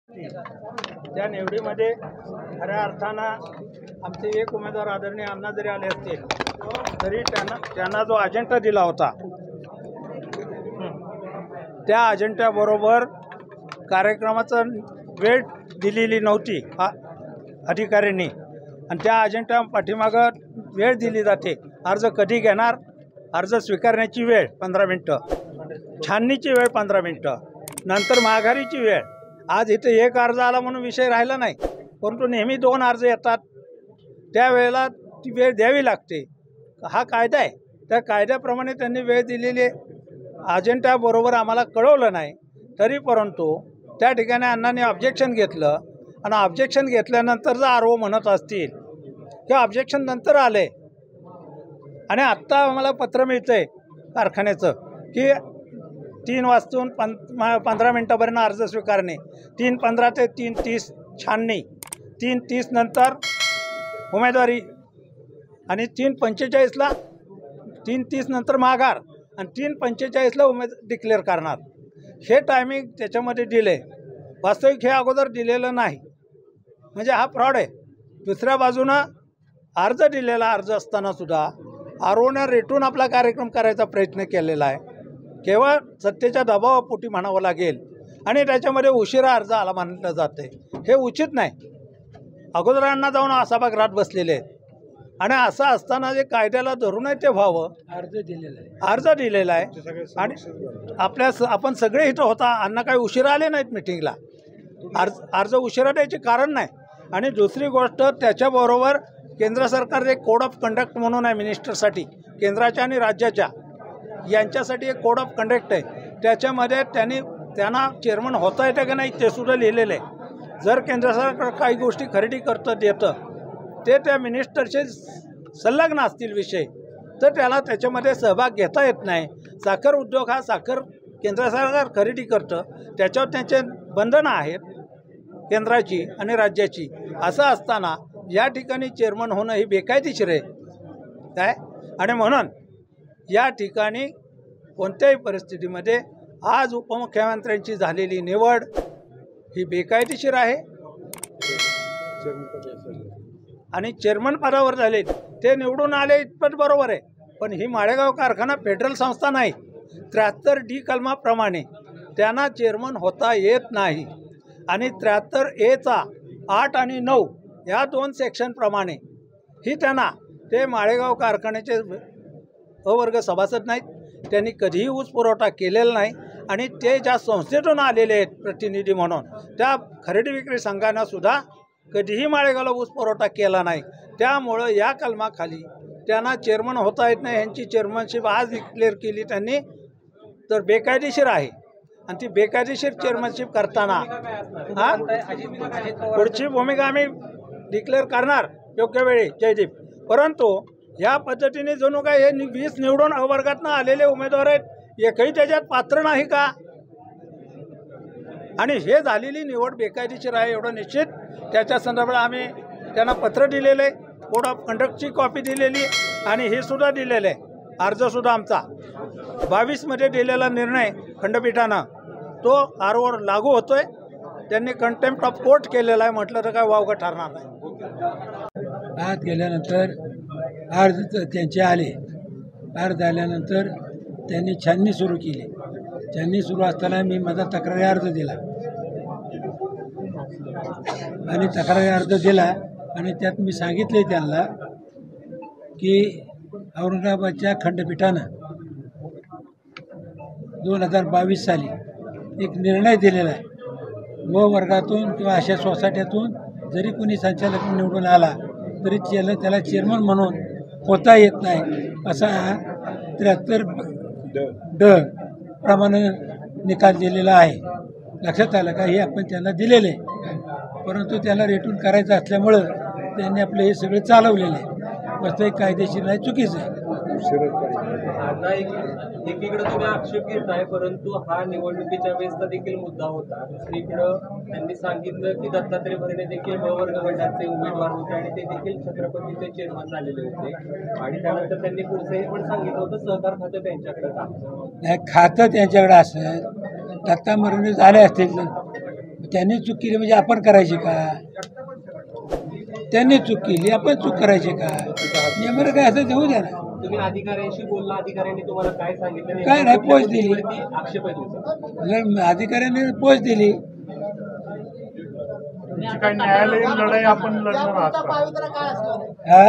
त्या निवडीमध्ये खऱ्या अर्थानं आमचे एक उमेदवार आदरणीय अण्णा जरी आले असतील तरी त्यांना जो अजेंडा दिला होता त्या अजेंड्याबरोबर कार्यक्रमाचं वेळ दिलेली नव्हती अधिकाऱ्यांनी आणि त्या अजेंडा पाठीमागं वेळ दिली जाते। अर्ज कधी घेणार, अर्ज स्वीकारण्याची वेळ 15 मिनटं, छाननीची वेळ 15 मिनटं, नंतर माघारीची वेळ। आज इथे एक अर्ज आला म्हणून विषय राहिला नाही, परंतु नेहमी 2 अर्ज येतात, त्यावेळेला ती वेळ द्यावी लागते। हा कायदा आहे, त्या कायद्याप्रमाणे त्यांनी वेळ दिलेली अजेंड्याबरोबर आम्हाला कळवलं नाही तरी परंतु त्या ठिकाणी अण्णांनी ऑब्जेक्शन घेतलं आणि ऑब्जेक्शन घेतल्यानंतर जर आरओ म्हणत असतील किंवा ऑब्जेक्शन नंतर आले आणि आत्ता आम्हाला पत्र मिळतंय कारखान्याचं की 3 वाजून 15 मिनटापर्यंत अर्ज स्वीकारणे, 3:15 ते 3:30 छाननी, 3:30 नंतर उमेदवारी आणि 3:45ला 3:30 नंतर माघार आणि 3:45ला डिक्लेअर करणार। हे टायमिंग त्याच्यामध्ये दिले, वास्तविक हे अगोदर दिलेलं नाही, म्हणजे हा फ्रॉड आहे। दुसऱ्या बाजूनं अर्ज दिलेला अर्ज असताना सुद्धा आरओने रेटून आपला कार्यक्रम करायचा प्रयत्न केलेला आहे, केवळ सत्तेच्या दबावापोटी म्हणावं लागेल आणि त्याच्यामध्ये उशिरा अर्ज आला म्हटलं जाते, हे उचित नाही। अगोदरांना जाऊन सभागृहात बसलेले आहेत आणि असं असताना जे कायद्याला धरूनही ते व्हावं, अर्ज दिलेला आहे आणि आपण सगळे इथं होता, अण्णा काही उशिरा आले नाहीत मिटिंगला, अर्ज उशिरा द्यायचे कारण नाही। आणि दुसरी गोष्ट त्याच्याबरोबर केंद्र सरकारचे एक कोड ऑफ कंडक्ट म्हणून आहे मिनिस्टरसाठी, केंद्राच्या आणि राज्याच्या यांच्यासाठी एक कोड ऑफ कंडक्ट आहे, त्याच्यामध्ये त्यांना चेअरमन होता येतं का नाही ते सुद्धा लिहिलेलं आहे। जर केंद्र सरकार काही गोष्टी खरेदी करतं देतं ते त्या मिनिस्टरचे संलग्न असतील विषय तर त्याला त्याच्यामध्ये सहभाग घेता येत नाही। साखर उद्योग हा साखर केंद्र सरकार खरेदी करतं, त्याच्यावर त्यांचे बंधनं आहेत केंद्राची आणि राज्याची। असं असताना या ठिकाणी चेअरमन होणं ही बेकायदेशीर आहे काय, आणि म्हणून या ठिकाणी कोणत्याही परिस्थितीमध्ये आज उपमुख्यमंत्र्यांची झालेली निवड ही बेकायदेशीर आहे आणि चेअरमन पदावर झाले ते निवडून आले इतपत बरोबर आहे, पण ही माळेगाव कारखाना फेडरल संस्था नाही। 73D कलमाप्रमाणे त्यांना चेअरमन होता येत नाही आणि 73A 8 आणि 9 या 2 सेक्शनप्रमाणे ही त्यांना ते माळेगाव कारखान्याचे अवर्ग सभासद नाहीत, त्यांनी कधीही ऊस पुरवठा केलेला नाही आणि ते ज्या संस्थेतून आलेले आहेत प्रतिनिधी म्हणून त्या खरेदी विक्री संघानं सुद्धा कधीही माळेगावला ऊस पुरवठा केला नाही। त्यामुळं या कलमाखाली त्यांना चेअरमन होता येत नाही। ह्यांची चेअरमनशिप आज डिक्लेअर केली त्यांनी तर बेकायदेशीर आहे आणि ती बेकायदेशीर चेअरमनशिप करताना पुढची भूमिका आम्ही डिक्लेअर करणार योग्य वेळी जयदीप, परंतु या पद्धतीने जणू काय हे 20 निवडून अवर्गातनं आलेले उमेदवार आहेत, एकही त्याच्यात पात्र नाही का? आणि हे झालेली निवड बेकायदेशीर आहे एवढं निश्चित। त्याच्या संदर्भात आम्ही त्यांना पत्र दिलेले, कोड ऑफ कंडक्टची कॉपी दिलेली आणि हे सुद्धा दिलेलं आहे, अर्जसुद्धा आमचा 22मध्ये दिलेला निर्णय खंडपीठानं तो आरओवर लागू होतोय। त्यांनी कंटेम्प्ट ऑफ कोर्ट केलेला आहे, म्हटलं तर काय वावगं ठरणार नाही। आत गेल्यानंतर अर्ज त्यांचे आले, अर्ज आल्यानंतर त्यांनी छाननी सुरू केली। छाननी सुरू असताना मी माझा तक्रारी अर्ज दिला आणि तक्रारी अर्ज दिला आणि त्यात मी सांगितले त्यांना की औरंगाबादच्या खंडपीठानं 2022 साली एक निर्णय दिलेला आहे, व वर्गातून किंवा अशा सोसायट्यातून जरी कोणी संचालक निवडून आला तरी त्याला चेअरमन म्हणून होता येत नाही, असा 73D प्रमाणे निकाल दिलेला आहे। लक्षात आलं का? हे आपण त्यांना दिलेले, परंतु त्याला रेटून करायचं असल्यामुळं त्यांनी आपलं हे सगळं चालवलेलं आहे, वास्तविक कायदेशीर नाही, चुकीचं आहे। आता एकीकडे तुम्ही आक्षेप घेताय, परंतु हा निवडणुकीच्या वेळेसचा देखील मुद्दा होता। दुसरीकडं त्यांनी सांगितलं की दत्तात्रय भरणे देखील ब वर्ग गटाचे उमेदवार होते आणि ते देखील छत्रपतीचे चेअरमन झालेले होते आणि त्यानंतर त्यांनी पुढचंही पण सांगितलं होतं सहकार खातं त्यांच्याकडे नाही, खातं त्यांच्याकडे असेल, दत्ता भरणे झाले असतील त्यांनी चूक केली म्हणजे आपण करायची का? त्यांनी चूक केली आपण चूक करायची का? नियमानं काय असं देऊ द्या ना. तुम्ही अधिकाऱ्यांशी बोलला, अधिकाऱ्यांनी तुम्हाला काय सांगितलं? काय नाही, पोच दिली. आक्षेप आहे तुमचा? अधिकाऱ्यांनी पोच दिली. काही न्यायालयीन लढाई आपण लढणार आहात का? हा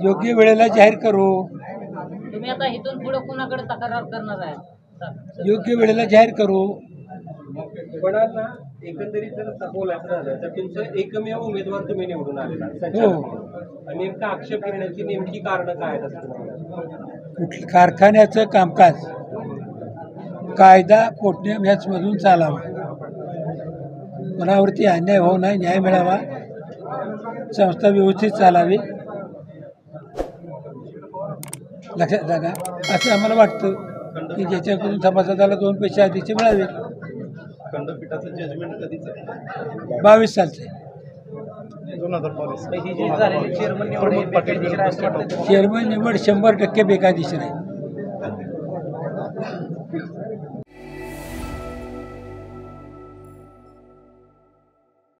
योग्य वेळेला जाहीर करू. तुम्ही आता इथून पुढे कोणाकडे तक्रार करणार आहे? योग्य वेळेला जाहीर करू. पण आता एकंदरीत जर बोलायचं झालं तर तुमचं एकमेव उमेदवार तुम्ही निवडून आलेला हो. आणि नेमका आक्षेप घेण्याची नेमकी कारणं काय आहेत असं तुम्हाला? कारखान्याचं कामकाज कायदा पोटनियम ह्याचमधून चालावं, कोणावरती अन्याय होऊ नये, न्याय मिळावा, संस्था व्यवस्थित चालावी, लक्षात जागा असं आम्हाला वाटतं की ज्याच्याकडून सभासदाला 2 पैसे अधिकचे मिळावे. खंडपीठाचं जजमेंट कधीच आहे? 22 सालचे 2022. ही जी झालेली चेअरमन निवड आहे, बेकायदेशीर आहे असं वाटतं? चेअरमन निवड 100% बेकायदेशीर आहे.